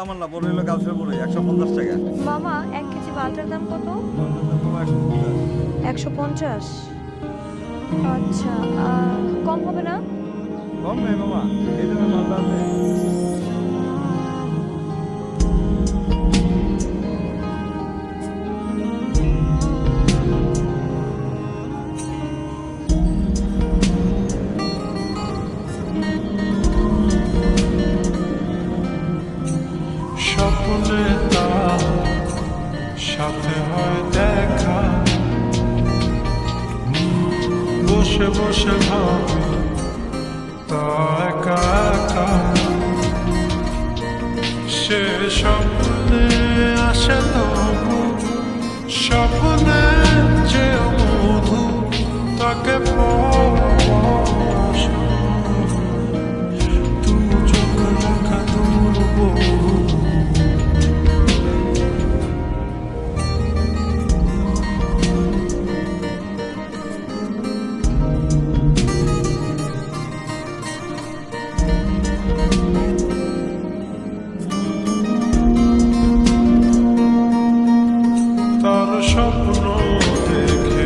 আমার না বড় হলো গাছের বড় 150 টাকা। মামা 1 কেজি মালটার দাম কত? 150। আচ্ছা, কম হবে না? কম নেই মামা, এই দামে মালটা আছে। স্বপ্নে তার সাথে হয় দেখা, বসে বসে ভাবি তা একা একা। সে স্বপ্নে আসে তবু স্বপ্নে যে মধু তাকে তু চোখ দেখা দূর বহু। তার স্বপ্ন দেখে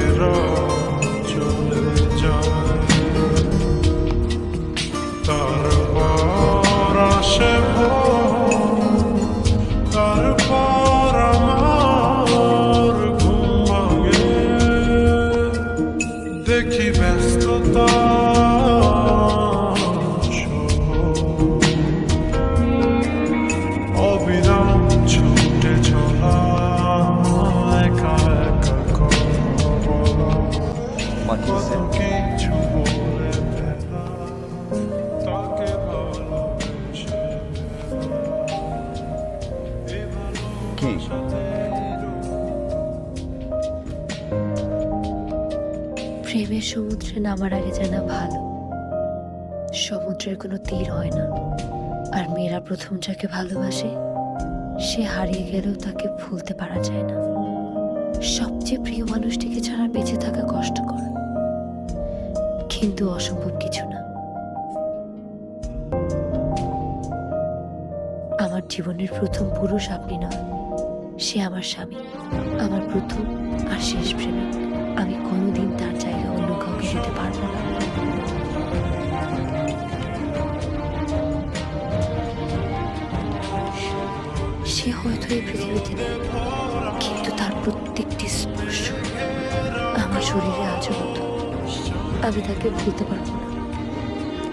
চলে যায়, তারপর আসে তারপর আমার ঘুম ভাঙে। দেখি ব্যস্ততা অবিরাম ছুটে চলা, একা একা কথা বলা, কত কিছু বলে ফেলা, তাকে ভালোবেসে এই ভালোবাসাতে প্রেমের সমুদ্রে নামার আগে জানা ভালো সমুদ্রের কোনো তীর হয় না। আর মেয়েরা প্রথম যাকে ভালোবাসে সে হারিয়ে গেলেও তাকে ভুলতে পারা যায় না। সবচেয়ে প্রিয় মানুষটিকে ছাড়া বেঁচে থাকা কষ্টকর, কিন্তু অসম্ভব কিছু না। আমার জীবনের প্রথম পুরুষ আপনি নয়, সে আমার স্বামী, আমার প্রথম আর শেষ প্রেমিক। আমি কোনোদিন তার জায়গা অন্য কাউকে দিতে পারবো না। সে হয়তো এই পৃথিবীতে নেই, কিন্তু তার প্রত্যেকটি স্পর্শ আমার শরীরে আজও মতো। আমি তাকে ভুলতে পারবো না,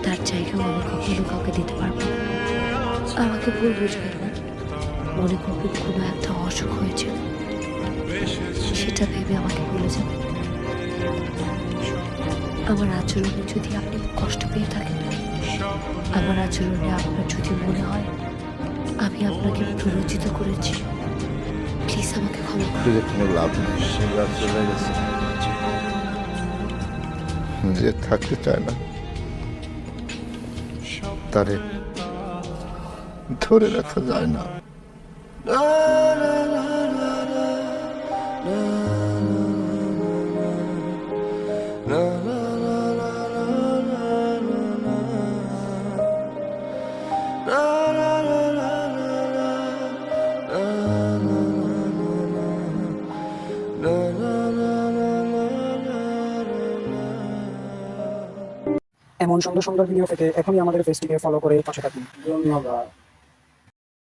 তার জায়গাও আমি কখনো কাউকে দিতে পারবো না। আমাকে ভুল বুঝবেন না, মনে করবেন কোনো একটা অসুখ হয়েছিল, সেটা ভেবে আমাকে ভুলে যাবেন। আমার আচরণে যদি আপনি কষ্ট পেয়ে থাকেন, আমার আচরণে আপনার যদি মনে হয় আমি আপনাকে প্ররোচিত করেছি, প্লিজ আমাকে ক্ষমা করুন। কোনো লাভ নেই, সে রাত চলে গেছে। যে থাকতে চায় না তারে ধরে রাখা যায় না। এমন সুন্দর সুন্দর ভিডিও পেতে এখনই আমাদের পেজটিকে ফলো করে পাশে থাকুন। ধন্যবাদ।